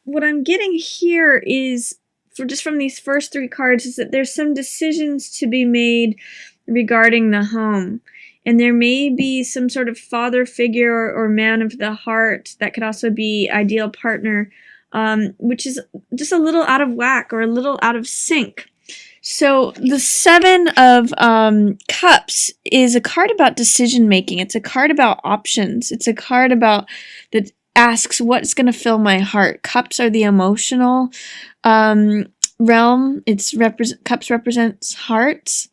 what I'm getting here is, from these first three cards, is that there's some decisions to be made regarding the home. And there may be some sort of father figure or man of the heart that could also be ideal partner, which is just a little out of whack or a little out of sync. So the Seven of Cups is a card about decision making. It's a card about options. It's a card about that asks what's going to fill my heart. Cups are the emotional realm. Cups represents hearts,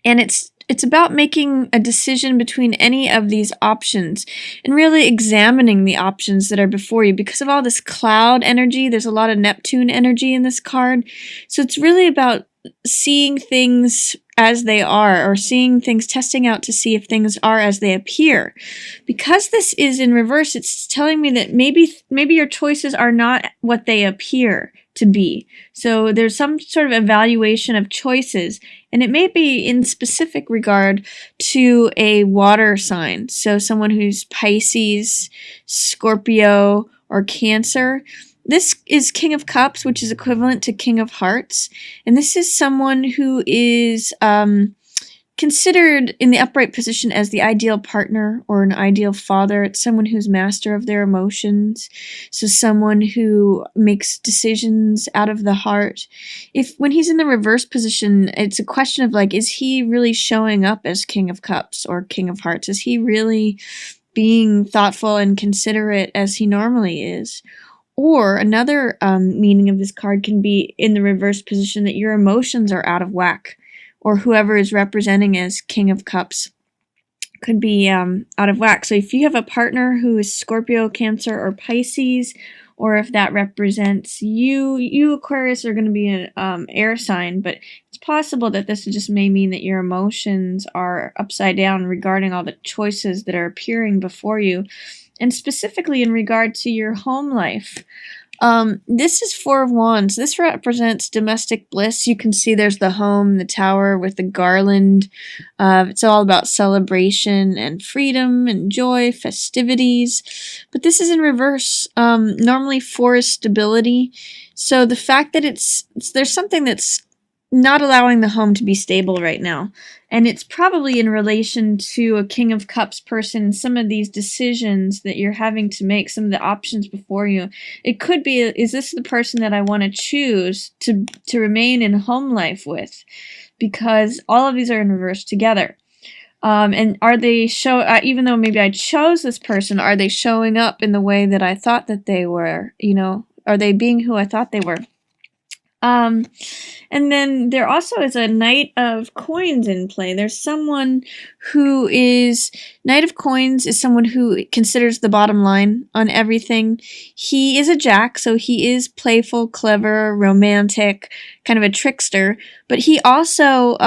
and it's about making a decision between any of these options and really examining the options that are before you. Because of all this cloud energy, there's a lot of Neptune energy in this card. So it's really about seeing things as they are, or seeing things, testing out to see if things are as they appear. Because this is in reverse, it's telling me that maybe your choices are not what they appear to be. So there's some sort of evaluation of choices, and it may be in specific regard to a water sign. So someone who's Pisces, Scorpio, or Cancer. This is King of Cups, which is equivalent to King of Hearts. And this is someone who is considered in the upright position as the ideal partner or an ideal father. It's someone who's master of their emotions. So someone who makes decisions out of the heart. When he's in the reverse position, it's a question of like, is he really showing up as King of Cups or King of Hearts? Is he really being thoughtful and considerate as he normally is? Or another meaning of this card can be in the reverse position, that your emotions are out of whack, or whoever is representing as King of Cups could be out of whack. So if you have a partner who is Scorpio, Cancer, or Pisces, or if that represents you Aquarius are going to be an air sign, but it's possible that this just may mean that your emotions are upside down regarding all the choices that are appearing before you. And specifically in regard to your home life. This is Four of Wands. This represents domestic bliss. You can see there's the home, the tower with the garland. It's all about celebration and freedom and joy, festivities. But this is in reverse. Normally four is stability. So the fact that there's something that's not allowing the home to be stable right now. And it's probably in relation to a King of Cups person, some of these decisions that you're having to make, some of the options before you. It could be, is this the person that I want to choose to remain in home life with? Because all of these are in reverse together. And are they even though maybe I chose this person, are they showing up in the way that I thought that they were? Are they being who I thought they were? And then there also is a Knight of Coins in play. There's someone who is, Knight of Coins is someone who considers the bottom line on everything. He is a Jack, so he is playful, clever, romantic, kind of a trickster, but he also,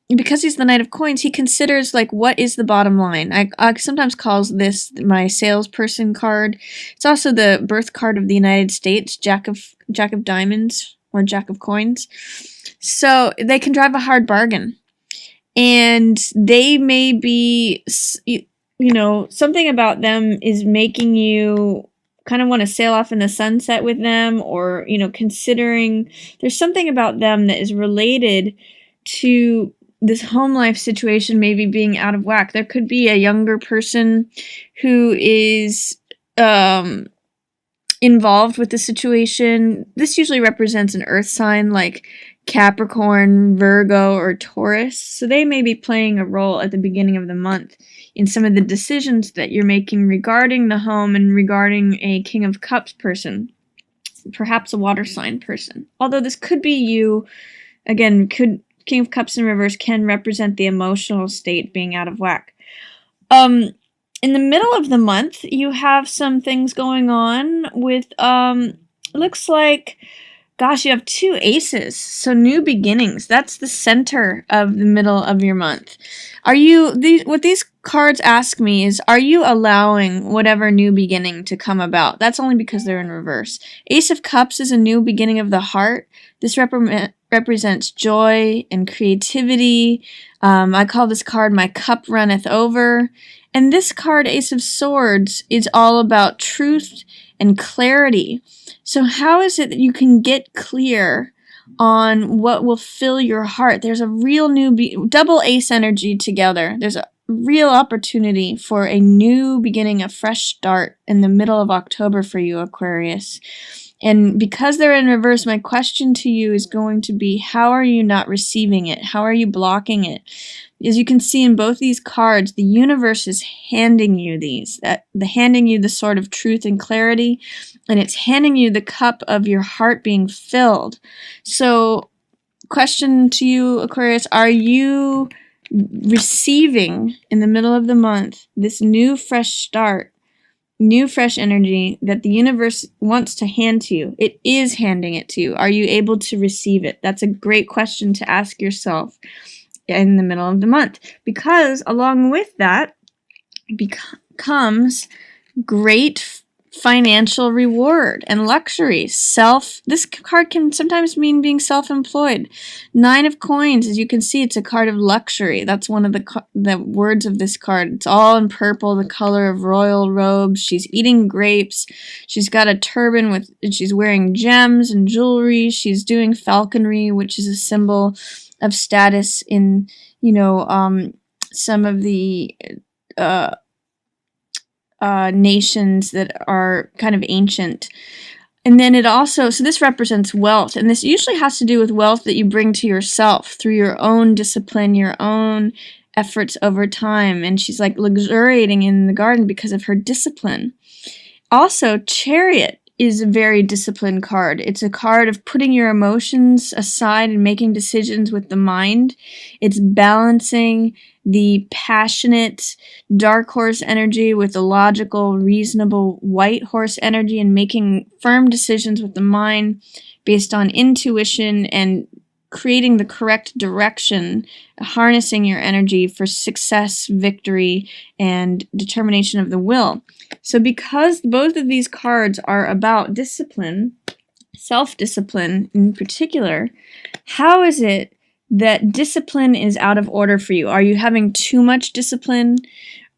because he's the Knight of Coins, he considers like, what is the bottom line? I sometimes calls this my salesperson card. It's also the birth card of the United States, Jack of Diamonds, or Jack of Coins. So they can drive a hard bargain. And they may be, something about them is making you kind of want to sail off in the sunset with them, or, considering there's something about them that is related to this home life situation maybe being out of whack. There could be a younger person who is involved with the situation. This usually represents an earth sign like Capricorn, Virgo, or Taurus. So they may be playing a role at the beginning of the month in some of the decisions that you're making regarding the home and regarding a King of Cups person, perhaps a water sign person. Although this could be you, again, King of Cups in reverse can represent the emotional state being out of whack. In the middle of the month, you have some things going on with, looks like, gosh, you have two aces. So new beginnings. That's the center of the middle of your month. What these cards ask me is, are you allowing whatever new beginning to come about? That's only because they're in reverse. Ace of Cups is a new beginning of the heart. This represents joy and creativity. I call this card My Cup Runneth Over. And this card, Ace of Swords, is all about truth and clarity. So how is it that you can get clear on what will fill your heart? There's a real new double ace energy together. There's a real opportunity for a new beginning, a fresh start in the middle of October for you, Aquarius. And because they're in reverse, my question to you is going to be, how are you not receiving it? How are you blocking it? As you can see in both these cards, the universe is handing you handing you the sword of truth and clarity, and it's handing you the cup of your heart being filled. So, question to you, Aquarius, are you receiving in the middle of the month this new fresh start, new fresh energy that the universe wants to hand to you? It is handing it to you. Are you able to receive it? That's a great question to ask yourself in the middle of the month, because along with that comes great financial reward and luxury. This card can sometimes mean being self-employed. 9 of coins, as you can see, it's a card of luxury. That's one of the words of this card. It's all in purple, the color of royal robes. She's eating grapes. She's got a turban she's wearing gems and jewelry. She's doing falconry, which is a symbol of status in, some of the nations that are kind of ancient. And then so this represents wealth, and this usually has to do with wealth that you bring to yourself through your own discipline, your own efforts over time. And she's like luxuriating in the garden because of her discipline. Also, Chariot is a very disciplined card. It's a card of putting your emotions aside and making decisions with the mind. It's balancing the passionate dark horse energy with the logical, reasonable white horse energy, and making firm decisions with the mind based on intuition and creating the correct direction, harnessing your energy for success, victory, and determination of the will. So because both of these cards are about discipline, self-discipline in particular, how is it that discipline is out of order for you? Are you having too much discipline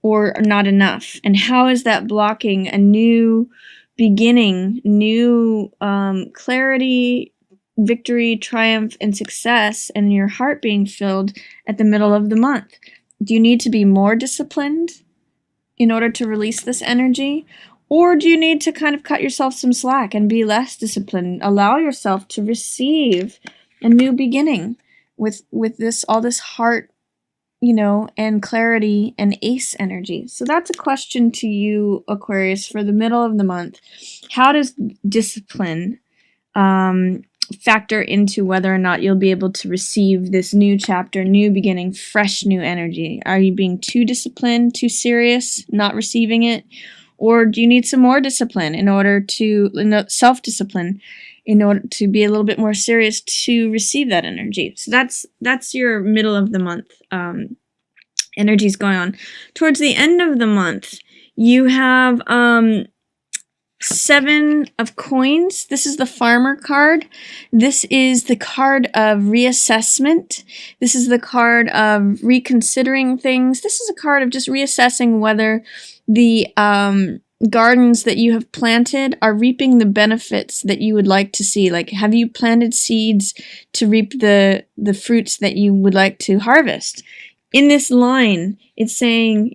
or not enough? And how is that blocking a new beginning, new clarity, victory, triumph, and success, and your heart being filled at the middle of the month? Do you need to be more disciplined in order to release this energy? Or do you need to kind of cut yourself some slack and be less disciplined? Allow yourself to receive a new beginning with all this heart, and clarity and ace energy. So that's a question to you, Aquarius, for the middle of the month. How does discipline factor into whether or not you'll be able to receive this new chapter, new beginning, fresh new energy? Are you being too disciplined, too serious, not receiving it? Or do you need some more discipline self-discipline, in order to be a little bit more serious to receive that energy? So that's your middle of the month energies going on. Towards the end of the month, you have 7 of coins. This is the farmer card. This is the card of reassessment. This is the card of reconsidering things. This is a card of just reassessing whether the gardens that you have planted are reaping the benefits that you would like to see. Like, have you planted seeds to reap the fruits that you would like to harvest? In this line, it's saying,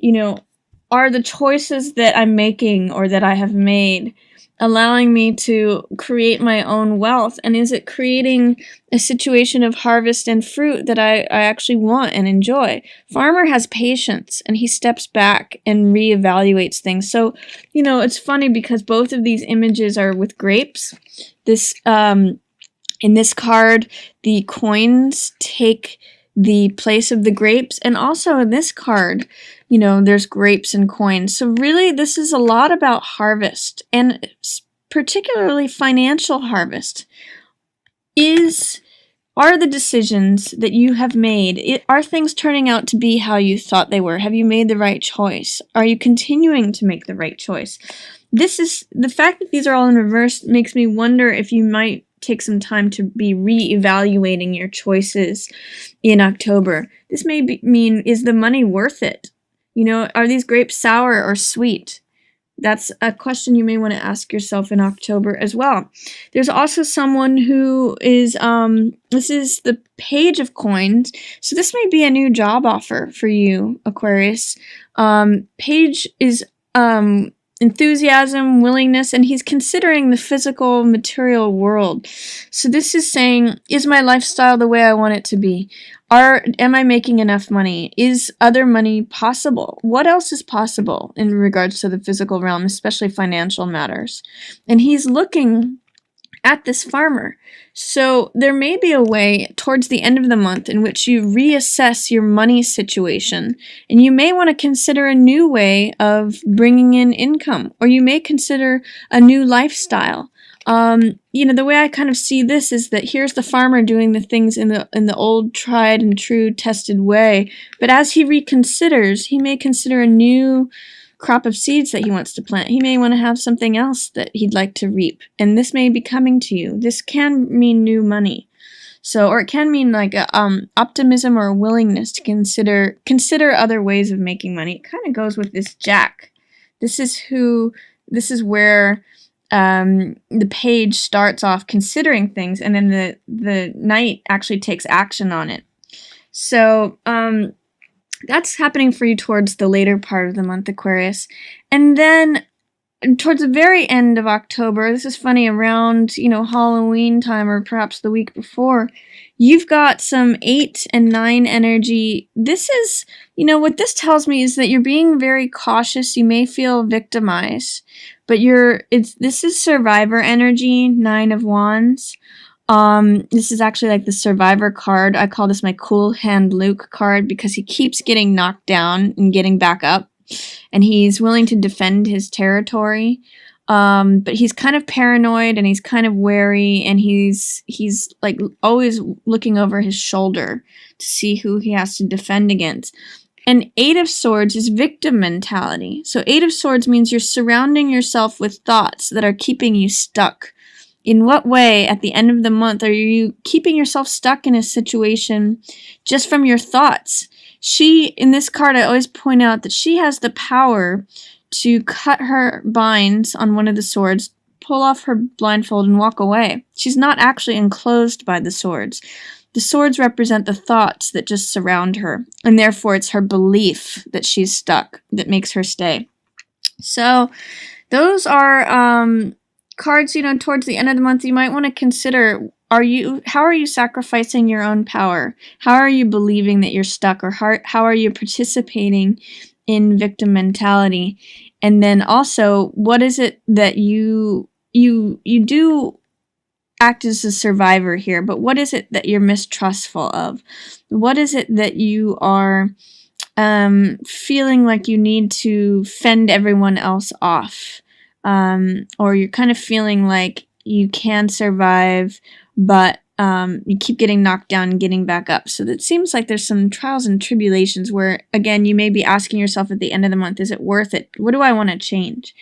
are the choices that I'm making or that I have made allowing me to create my own wealth? And is it creating a situation of harvest and fruit that I actually want and enjoy? Farmer has patience, and he steps back and reevaluates things. So, it's funny because both of these images are with grapes. In this card, the coins take the place of the grapes, and also in this card, there's grapes and coins. So really, this is a lot about harvest, and particularly financial harvest. Are the decisions that you have made, are things turning out to be how you thought they were? Have you made the right choice? Are you continuing to make the right choice? The fact that these are all in reverse makes me wonder if you might take some time to be re-evaluating your choices in October. This may mean, is the money worth it? Are these grapes sour or sweet? That's a question you may want to ask yourself in October as well. There's also someone who is, this is the Page of Coins. So this may be a new job offer for you, Aquarius. Page is, enthusiasm, willingness, and he's considering the physical material world. So this is saying, is my lifestyle the way I want it to be? Am I making enough money? Is other money possible? What else is possible in regards to the physical realm, especially financial matters? And he's looking at this farmer. So there may be a way towards the end of the month in which you reassess your money situation, and you may want to consider a new way of bringing in income, or you may consider a new lifestyle. The way I kind of see this is that here's the farmer doing the things in the old tried and true tested way, but as he reconsiders, he may consider a new crop of seeds that he wants to plant. He may want to have something else that he'd like to reap, and this may be coming to you. This can mean new money. So, or it can mean like a, optimism or a willingness to consider other ways of making money. It kind of goes with this Jack. This is where the page starts off considering things, and then the knight actually takes action on it. So, that's happening for you towards the later part of the month, Aquarius. And then towards the very end of October, this is funny, around, Halloween time or perhaps the week before, you've got some 8 and 9 energy. This is, what this tells me is that you're being very cautious. You may feel victimized, but this is survivor energy, 9 of Wands. This is actually like the survivor card. I call this my Cool Hand Luke card because he keeps getting knocked down and getting back up, and he's willing to defend his territory. But he's kind of paranoid, and he's kind of wary, and he's like always looking over his shoulder to see who he has to defend against. And 8 of Swords is victim mentality. So 8 of Swords means you're surrounding yourself with thoughts that are keeping you stuck. In what way, at the end of the month, are you keeping yourself stuck in a situation just from your thoughts? In this card, I always point out that she has the power to cut her binds on one of the swords, pull off her blindfold, and walk away. She's not actually enclosed by the swords. The swords represent the thoughts that just surround her, and therefore it's her belief that she's stuck that makes her stay. So those are cards, towards the end of the month you might want to consider. How are you sacrificing your own power? How are you believing that you're stuck, or how are you participating in victim mentality? And then also, what is it that you do act as a survivor here, but what is it that you're mistrustful of? What is it that you are feeling like you need to fend everyone else off? Or you're kind of feeling like you can survive, but you keep getting knocked down and getting back up. So it seems like there's some trials and tribulations where, again, you may be asking yourself at the end of the month, is it worth it? What do I want to change?